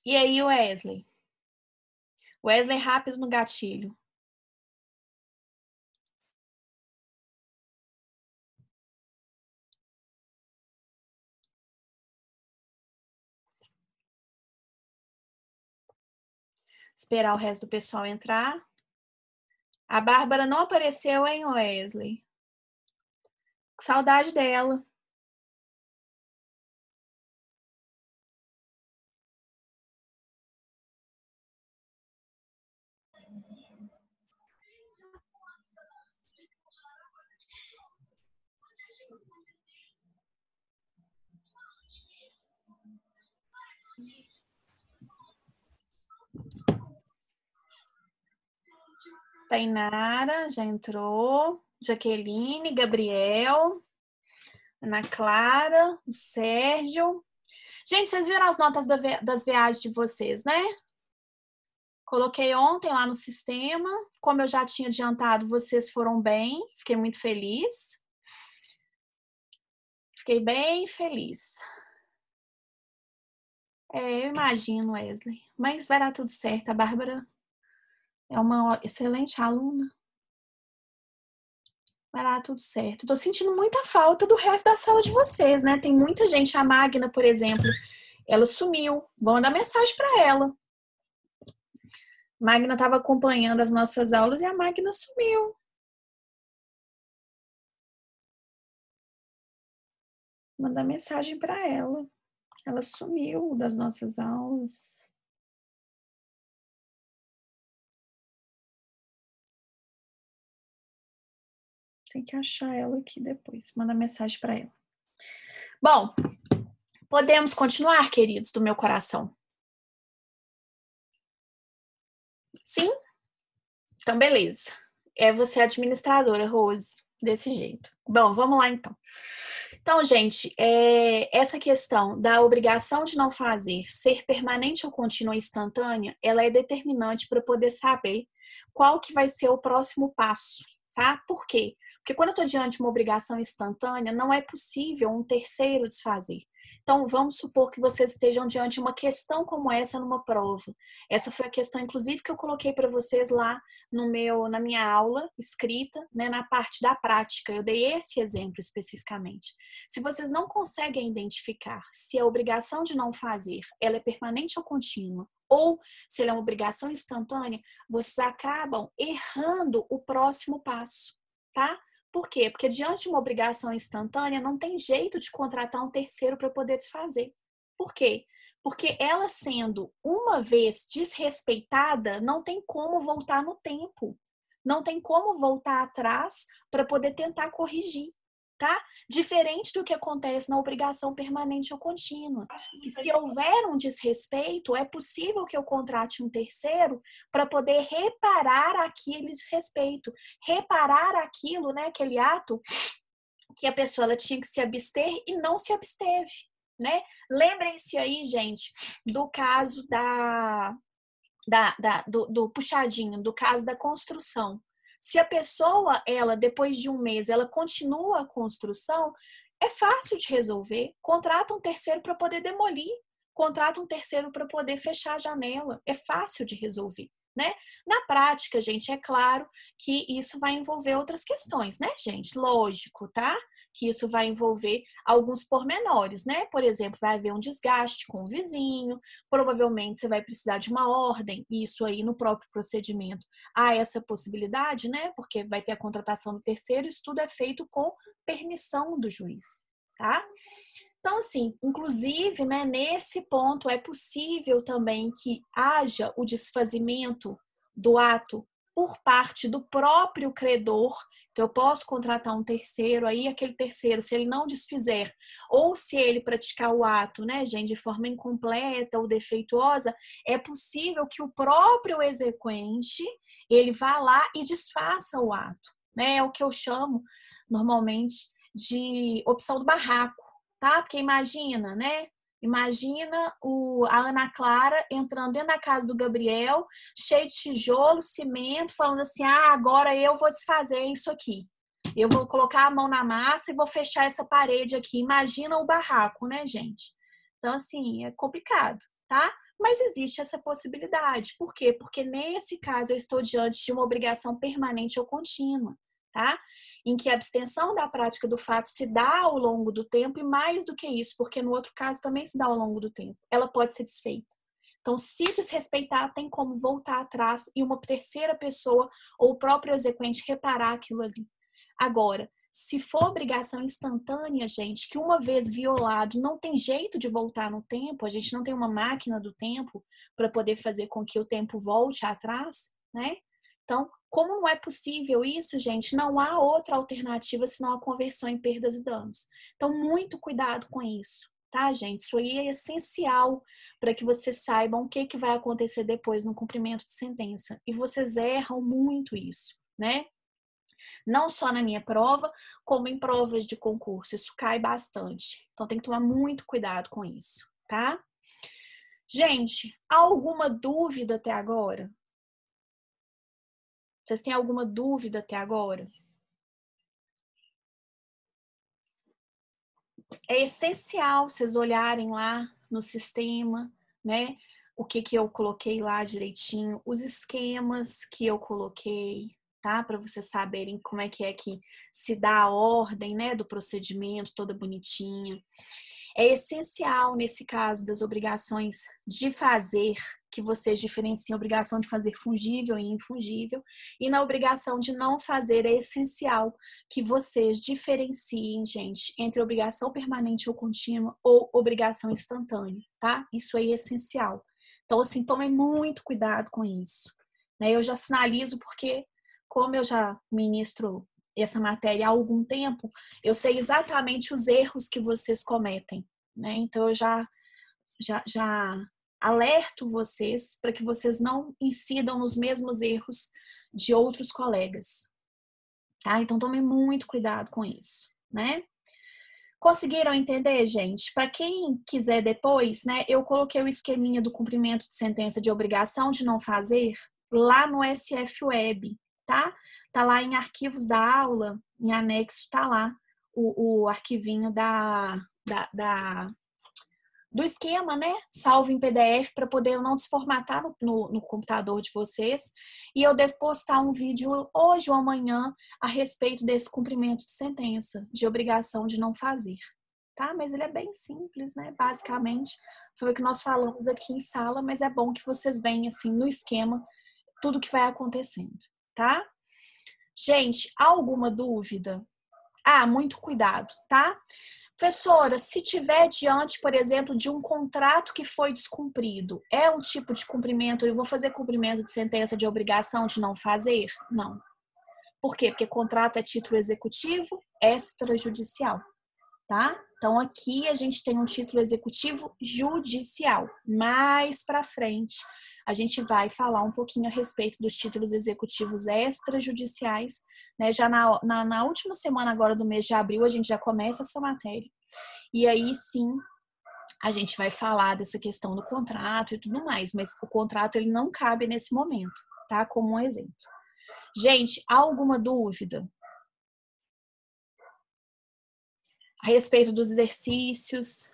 E aí, Wesley? Wesley, rápido no gatilho. Esperar o resto do pessoal entrar. A Bárbara não apareceu, hein, Wesley? Saudade dela. Tainara já entrou. Jaqueline, Gabriel, Ana Clara, o Sérgio. Gente, vocês viram as notas das viagens de vocês, né? Coloquei ontem lá no sistema. Como eu já tinha adiantado, vocês foram bem. Fiquei muito feliz. Fiquei bem feliz. Eu imagino, Wesley. Mas vai dar tudo certo. A Bárbara é uma excelente aluna. Vai dar tudo certo. Tô sentindo muita falta do resto da sala de vocês, né? Tem muita gente. A Magna, por exemplo, ela sumiu. Vou mandar mensagem para ela. Magna estava acompanhando as nossas aulas e a Magna sumiu. Vou mandar mensagem para ela. Ela sumiu das nossas aulas. Tem que achar ela aqui depois. Manda mensagem para ela. Bom, podemos continuar, queridos do meu coração? Sim? Então, beleza. É você administradora, Rose. Desse jeito. Bom, vamos lá então. Então, gente, essa questão da obrigação de não fazer ser permanente ou contínua e instantânea, ela é determinante para poder saber qual que vai ser o próximo passo, tá? Por quê? Porque quando eu estou diante de uma obrigação instantânea, não é possível um terceiro desfazer. Então, vamos supor que vocês estejam diante de uma questão como essa numa prova. Essa foi a questão, inclusive, que eu coloquei para vocês lá na minha aula escrita, né, na parte da prática. Eu dei esse exemplo especificamente. Se vocês não conseguem identificar se a obrigação de não fazer ela é permanente ou contínua, ou se ela é uma obrigação instantânea, vocês acabam errando o próximo passo, tá? Por quê? Porque diante de uma obrigação instantânea, não tem jeito de contratar um terceiro para poder desfazer. Por quê? Porque ela sendo uma vez desrespeitada, não tem como voltar no tempo. Não tem como voltar atrás para poder tentar corrigir, tá? Diferente do que acontece na obrigação permanente ou contínua. Que se houver um desrespeito, é possível que eu contrate um terceiro para poder reparar aquele desrespeito, reparar aquilo, né, aquele ato que a pessoa ela tinha que se abster e não se absteve, né? Lembrem-se aí, gente, do caso do puxadinho, do caso da construção. Se a pessoa, ela, depois de um mês, ela continua a construção, é fácil de resolver. Contrata um terceiro para poder demolir. Contrata um terceiro para poder fechar a janela. É fácil de resolver, né? Na prática, gente, é claro que isso vai envolver outras questões, né, gente? Lógico, tá? Que isso vai envolver alguns pormenores, né? Por exemplo, vai haver um desgaste com o vizinho, provavelmente você vai precisar de uma ordem, e isso aí no próprio procedimento há essa possibilidade, né? Porque vai ter a contratação do terceiro, isso tudo é feito com permissão do juiz, tá? Então, assim, inclusive, né, nesse ponto é possível também que haja o desfazimento do ato por parte do próprio credor. Então, eu posso contratar um terceiro, aí aquele terceiro, se ele não desfizer, ou se ele praticar o ato, né, gente, de forma incompleta ou defeituosa, é possível que o próprio exequente, ele vá lá e desfaça o ato, né? É o que eu chamo, normalmente, de opção do barraco, tá? Porque imagina, né? Imagina a Ana Clara entrando dentro da casa do Gabriel, cheio de tijolo, cimento, falando assim, agora eu vou desfazer isso aqui. Eu vou colocar a mão na massa e vou fechar essa parede aqui. Imagina o barraco, né, gente? Então, assim, é complicado, tá? Mas existe essa possibilidade. Por quê? Porque nesse caso eu estou diante de uma obrigação permanente ou contínua, tá? Em que a abstenção da prática do fato se dá ao longo do tempo e mais do que isso, porque no outro caso também se dá ao longo do tempo. Ela pode ser desfeita. Então, se desrespeitar, tem como voltar atrás e uma terceira pessoa ou o próprio exequente reparar aquilo ali. Agora, se for obrigação instantânea, gente, que uma vez violado não tem jeito de voltar no tempo, a gente não tem uma máquina do tempo para poder fazer com que o tempo volte atrás, né? Então, como não é possível isso, gente, não há outra alternativa senão a conversão em perdas e danos. Então, muito cuidado com isso, tá, gente? Isso aí é essencial para que vocês saibam o que vai acontecer depois no cumprimento de sentença. E vocês erram muito isso, né? Não só na minha prova, como em provas de concurso. Isso cai bastante. Então tem que tomar muito cuidado com isso, tá? Gente, alguma dúvida até agora? Vocês têm alguma dúvida até agora? É essencial vocês olharem lá no sistema, né? O que eu coloquei lá direitinho, os esquemas que eu coloquei, tá? Para vocês saberem como é que se dá a ordem, né, do procedimento, toda bonitinha. É essencial, nesse caso das obrigações de fazer, que vocês diferenciem a obrigação de fazer fungível e infungível, e na obrigação de não fazer é essencial que vocês diferenciem, gente, entre obrigação permanente ou contínua ou obrigação instantânea, tá? Isso aí é essencial. Então, assim, tomem muito cuidado com isso, né? Eu já sinalizo porque, como eu já ministro essa matéria há algum tempo, eu sei exatamente os erros que vocês cometem, né? Então eu já alerto vocês para que vocês não incidam nos mesmos erros de outros colegas, tá? Então tomem muito cuidado com isso, né? Conseguiram entender, gente? Para quem quiser depois, né, eu coloquei o esqueminha do cumprimento de sentença de obrigação de não fazer lá no SF Web, tá? Tá lá em arquivos da aula, em anexo, tá lá o arquivinho do esquema, né? Salvo em PDF para poder eu não desformatar no computador de vocês. E eu devo postar um vídeo hoje ou amanhã a respeito desse cumprimento de sentença, de obrigação de não fazer, tá? Mas ele é bem simples, né? Basicamente, foi o que nós falamos aqui em sala, mas é bom que vocês venham assim no esquema tudo que vai acontecendo, tá? Gente, alguma dúvida? Ah, muito cuidado, tá? Professora, se tiver diante, por exemplo, de um contrato que foi descumprido, é um tipo de cumprimento, eu vou fazer cumprimento de sentença de obrigação de não fazer? Não. Por quê? Porque contrato é título executivo extrajudicial, tá? Então aqui a gente tem um título executivo judicial. Mais para frente a gente vai falar um pouquinho a respeito dos títulos executivos extrajudiciais, né? Já na última semana agora do mês de abril a gente já começa essa matéria. E aí sim a gente vai falar dessa questão do contrato e tudo mais, mas o contrato ele não cabe nesse momento, tá? Como um exemplo. Gente, há alguma dúvida a respeito dos exercícios?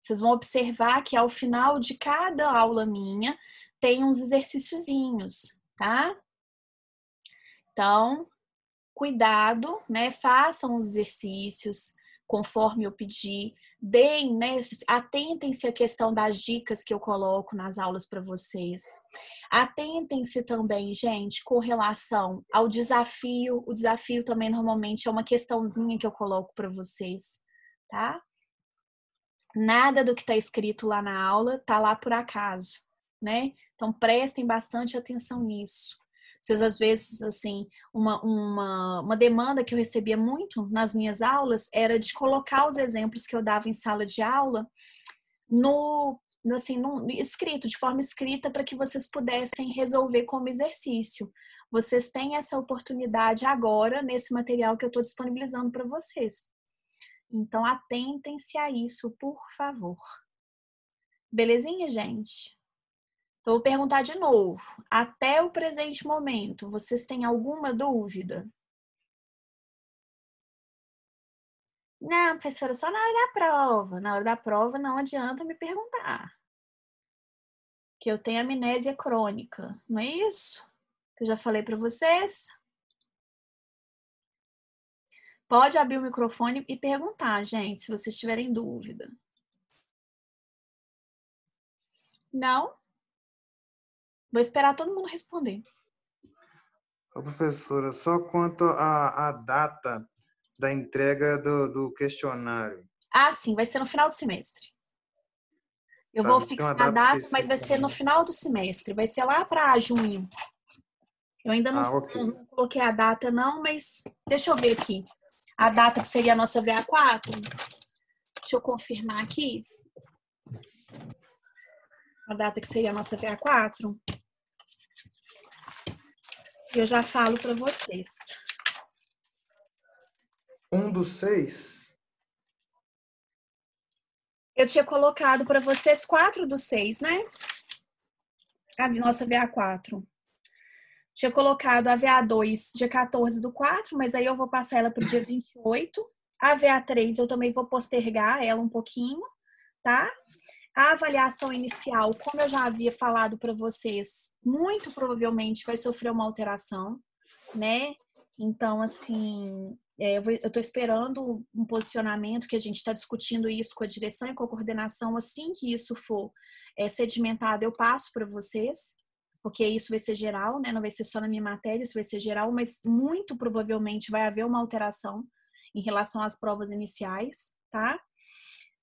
Vocês vão observar que ao final de cada aula minha tem uns exercíciozinhos, tá? Então, cuidado, né? Façam os exercícios conforme eu pedi, deem, né? Atentem-se à questão das dicas que eu coloco nas aulas para vocês. Atentem-se também, gente, com relação ao desafio. O desafio também normalmente é uma questãozinha que eu coloco para vocês, tá? Nada do que está escrito lá na aula está lá por acaso, né? Então prestem bastante atenção nisso. Vocês, às vezes, assim, uma demanda que eu recebia muito nas minhas aulas era de colocar os exemplos que eu dava em sala de aula no escrito, de forma escrita, para que vocês pudessem resolver como exercício. Vocês têm essa oportunidade agora, nesse material que eu estou disponibilizando para vocês. Então, atentem-se a isso, por favor. Belezinha, gente? Então, vou perguntar de novo. Até o presente momento, vocês têm alguma dúvida? Não, professora, só na hora da prova. Na hora da prova não adianta me perguntar. que eu tenho amnésia crônica, não é isso? Que eu já falei para vocês. Pode abrir o microfone e perguntar, gente, se vocês tiverem dúvida. Não? Vou esperar todo mundo responder. Ô, professora, só quanto à data da entrega do questionário. Ah, sim, vai ser no final do semestre. Eu vou Não tem uma fixar a data data, mas vai específica, ser no não. final do semestre. Vai ser lá para junho. Eu ainda Ok. não coloquei a data, não, mas deixa eu ver aqui. A data que seria a nossa VA4. Deixa eu confirmar aqui. A data que seria a nossa VA4. E eu já falo para vocês. 1/6? Eu tinha colocado para vocês 4/6, né? A nossa VA4. Tinha colocado a VA2 dia 14/4, mas aí eu vou passar ela para o dia 28. A VA3 eu também vou postergar ela um pouquinho, tá? A avaliação inicial, como eu já havia falado para vocês, muito provavelmente vai sofrer uma alteração, né? Então, assim, eu estou esperando um posicionamento, que a gente está discutindo isso com a direção e com a coordenação. Assim que isso for sedimentado, eu passo para vocês, porque isso vai ser geral, né? Não vai ser só na minha matéria, isso vai ser geral, mas muito provavelmente vai haver uma alteração em relação às provas iniciais, tá?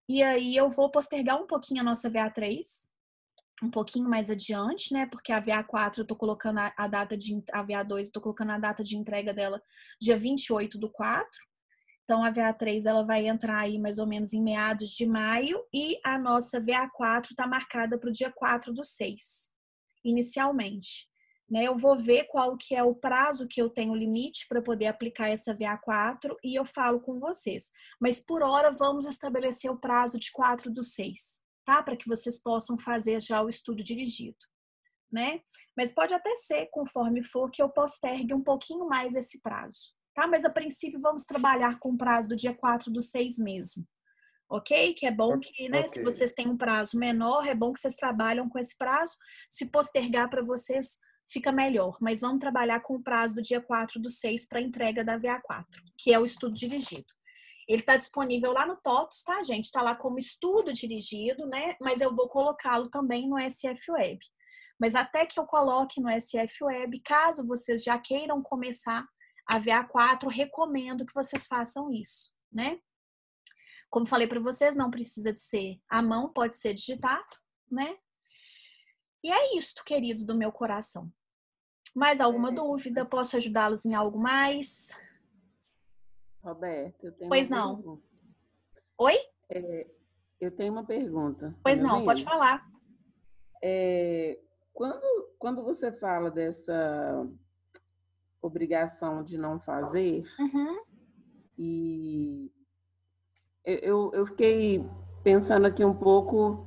E aí eu vou postergar um pouquinho a nossa VA3, um pouquinho mais adiante, né? Porque a VA4 eu tô colocando a data de a VA2, eu tô colocando a data de entrega dela dia 28/4. Então a VA3 ela vai entrar aí mais ou menos em meados de maio e a nossa VA4 tá marcada para o dia 4/6, inicialmente. Né, eu vou ver qual que é o prazo que eu tenho limite para poder aplicar essa VA4 e eu falo com vocês. Mas por hora vamos estabelecer o prazo de 4/6, tá? Para que vocês possam fazer já o estudo dirigido, né? Mas pode até ser, conforme for, que eu postergue um pouquinho mais esse prazo, tá? Mas a princípio vamos trabalhar com o prazo do dia 4/6 mesmo. Ok? Que é bom que, né, Ok. se vocês têm um prazo menor, é bom que vocês trabalham com esse prazo. Se postergar para vocês, fica melhor. Mas vamos trabalhar com o prazo do dia 4/6 para entrega da VA4, que é o estudo dirigido. Ele está disponível lá no TOTUS, tá, gente? Está lá como estudo dirigido, né? Mas eu vou colocá-lo também no SF Web. Mas até que eu coloque no SF Web, caso vocês já queiram começar a VA4, recomendo que vocês façam isso, né? Como falei para vocês, não precisa de ser à mão, pode ser digitado, né? E é isso, queridos do meu coração. Mais alguma dúvida? Posso ajudá-los em algo mais? Roberto, eu tenho Pois uma não. pergunta. Oi? Eu tenho uma pergunta. Tá Pois me não, pode ouvindo? falar. Quando você fala dessa obrigação de não fazer, Uhum. e eu fiquei pensando aqui um pouco,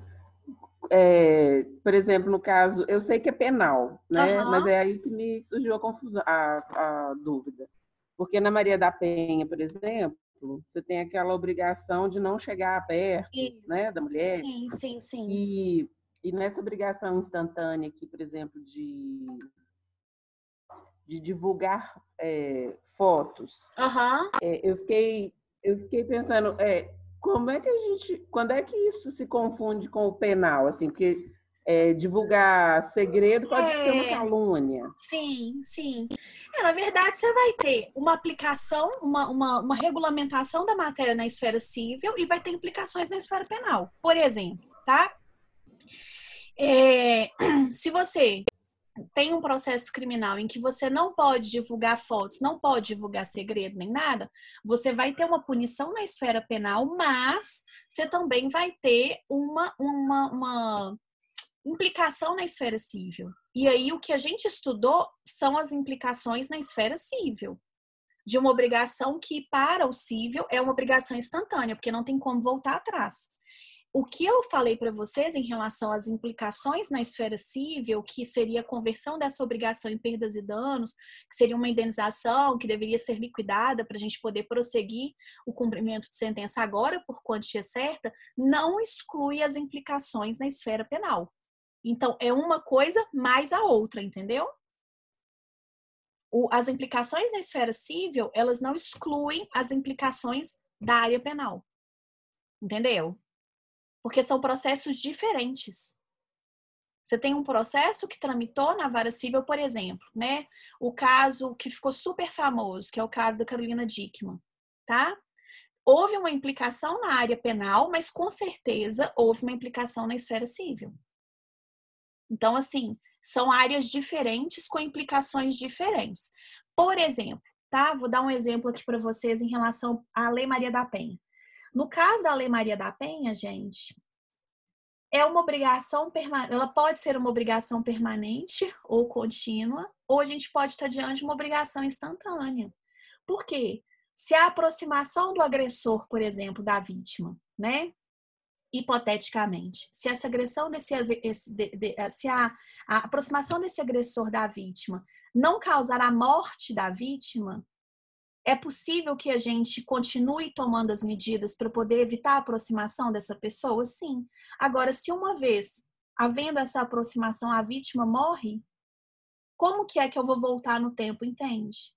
por exemplo, no caso, eu sei que é penal, né? Mas Uhum. é aí que me surgiu a confusão, a dúvida. Porque na Maria da Penha, por exemplo, você tem aquela obrigação de não chegar perto, né, da mulher. Sim, sim, sim. E nessa obrigação instantânea aqui, por exemplo, de divulgar fotos, Uhum. eu fiquei pensando, como é que quando é que isso se confunde com o penal? Assim, porque divulgar segredo pode ser uma calúnia. Sim, sim. Na verdade, você vai ter uma aplicação, uma regulamentação da matéria na esfera civil e vai ter implicações na esfera penal. Por exemplo, tá? Se você tem um processo criminal em que você não pode divulgar fotos, não pode divulgar segredo nem nada, você vai ter uma punição na esfera penal, mas você também vai ter uma implicação na esfera civil. E aí o que a gente estudou são as implicações na esfera civil. De uma obrigação que, para o civil, é uma obrigação instantânea, porque não tem como voltar atrás. O que eu falei para vocês em relação às implicações na esfera civil, que seria a conversão dessa obrigação em perdas e danos, que seria uma indenização que deveria ser liquidada para a gente poder prosseguir o cumprimento de sentença agora por quantia certa, não exclui as implicações na esfera penal. Então, é uma coisa mais a outra, entendeu? As implicações na esfera civil, elas não excluem as implicações da área penal. Entendeu? Porque são processos diferentes. Você tem um processo que tramitou na vara civil, por exemplo, né? O caso que ficou super famoso, que é o caso da Carolina Dickmann, tá? Houve uma implicação na área penal, mas com certeza houve uma implicação na esfera civil. Então, assim, são áreas diferentes com implicações diferentes. Por exemplo, tá? Vou dar um exemplo aqui para vocês em relação à Lei Maria da Penha. No caso da Lei Maria da Penha, gente, é uma obrigação permanente. Ela pode ser uma obrigação permanente ou contínua, ou a gente pode estar diante de uma obrigação instantânea. Por quê? Se a aproximação do agressor, por exemplo, da vítima, né? Hipoteticamente, se essa agressão se a aproximação desse agressor da vítima não causar a morte da vítima, é possível que a gente continue tomando as medidas para poder evitar a aproximação dessa pessoa? Sim. Agora, se uma vez havendo essa aproximação a vítima morre, como que é que eu vou voltar no tempo, entende?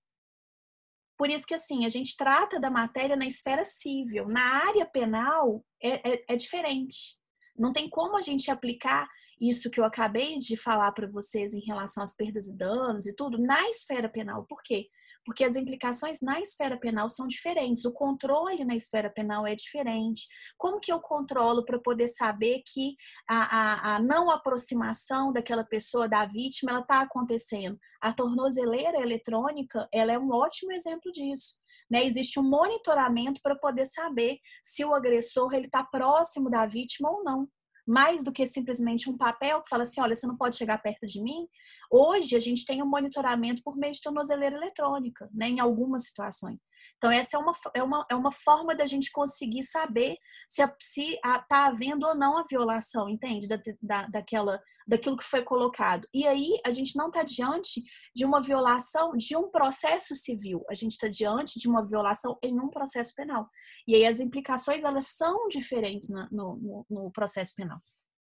Por isso que, assim, a gente trata da matéria na esfera civil. Na área penal, é diferente. Não tem como a gente aplicar isso que eu acabei de falar para vocês em relação às perdas e danos e tudo na esfera penal. Por quê? Porque as implicações na esfera penal são diferentes. O controle na esfera penal é diferente. Como que eu controlo para poder saber que a não aproximação daquela pessoa da vítima ela está acontecendo? A tornozeleira eletrônica, ela é um ótimo exemplo disso. Né? Existe um monitoramento para poder saber se o agressor está próximo da vítima ou não. Mais do que simplesmente um papel que fala assim, olha, você não pode chegar perto de mim. Hoje, a gente tem um monitoramento por meio de tornozeleira eletrônica, né, em algumas situações. Então, essa é uma forma da gente conseguir saber se está havendo ou não a violação, entende? Daquilo que foi colocado. E aí, a gente não está diante de uma violação de um processo civil. A gente está diante de uma violação em um processo penal. E aí, as implicações, elas são diferentes no processo penal.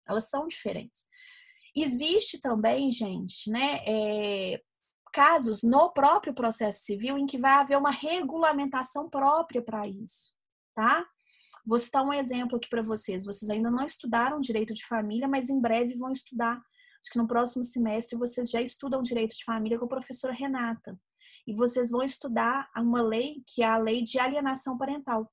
Elas são diferentes. Existe também, gente, né, casos no próprio processo civil em que vai haver uma regulamentação própria para isso, tá? Vou citar um exemplo aqui para vocês. Vocês ainda não estudaram direito de família, mas em breve vão estudar. Acho que no próximo semestre vocês já estudam direito de família com a professora Renata. E vocês vão estudar uma lei que é a lei de alienação parental.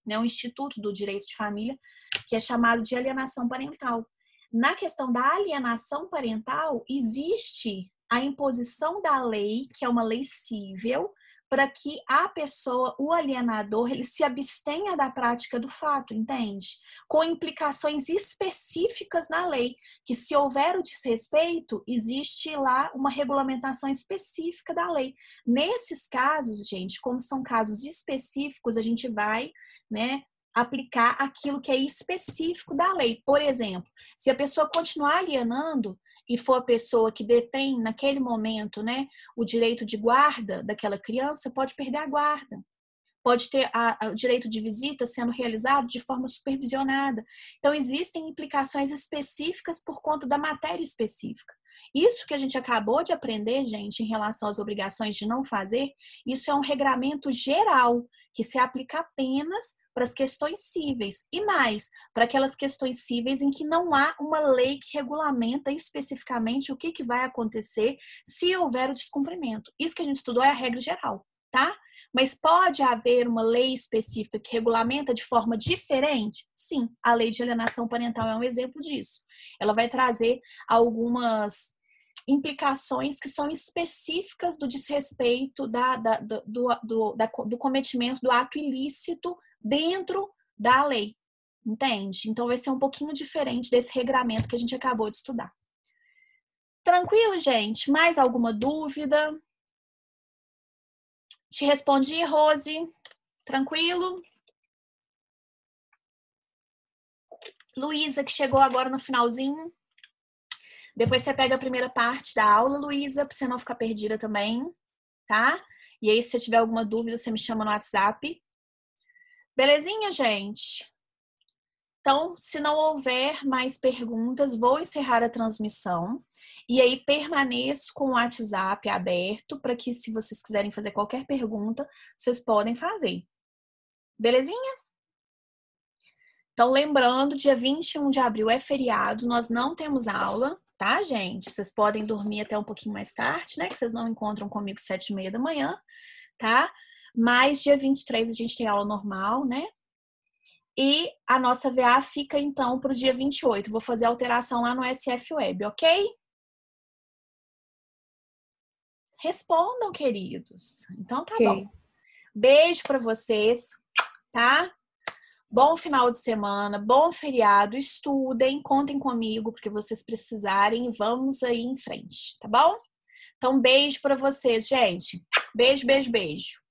Né? Um instituto do direito de família que é chamado de alienação parental. Na questão da alienação parental, existe a imposição da lei, que é uma lei civil, para que a pessoa, o alienador, ele se abstenha da prática do fato, entende? Com implicações específicas na lei, que se houver o desrespeito, existe lá uma regulamentação específica da lei. Nesses casos, gente, como são casos específicos, a gente vai, né, aplicar aquilo que é específico da lei. Por exemplo, se a pessoa continuar alienando e for a pessoa que detém naquele momento, né, o direito de guarda daquela criança, pode perder a guarda. Pode ter o direito de visita sendo realizado de forma supervisionada. Então, existem implicações específicas por conta da matéria específica. Isso que a gente acabou de aprender, gente, em relação às obrigações de não fazer, isso é um regramento geral que se aplica apenas para as questões cíveis e mais, para aquelas questões cíveis em que não há uma lei que regulamenta especificamente o que vai acontecer se houver o descumprimento. Isso que a gente estudou é a regra geral, tá? Mas pode haver uma lei específica que regulamenta de forma diferente? Sim, a lei de alienação parental é um exemplo disso. Ela vai trazer algumas implicações que são específicas do desrespeito do cometimento do ato ilícito dentro da lei, entende? Então vai ser um pouquinho diferente desse regramento que a gente acabou de estudar. Tranquilo, gente? Mais alguma dúvida? Te respondi, Rose? Tranquilo? Luísa, que chegou agora no finalzinho. Depois você pega a primeira parte da aula, Luísa, para você não ficar perdida também, tá? E aí, se você tiver alguma dúvida, você me chama no WhatsApp. Belezinha, gente? Então, se não houver mais perguntas, vou encerrar a transmissão. E aí, permaneço com o WhatsApp aberto para que, se vocês quiserem fazer qualquer pergunta, vocês podem fazer. Belezinha? Então, lembrando, dia 21 de abril é feriado, nós não temos aula, tá, gente? Vocês podem dormir até um pouquinho mais tarde, né? Que vocês não encontram comigo 7h30 da manhã, tá? Mas dia 23 a gente tem aula normal, né? E a nossa VA fica, então, para o dia 28. Vou fazer alteração lá no SF Web, ok? Respondam, queridos. Então, tá bom. Beijo para vocês, tá? Bom final de semana, bom feriado. Estudem, contem comigo, porque vocês precisarem. Vamos aí em frente, tá bom? Então, beijo para vocês, gente. Beijo, beijo, beijo.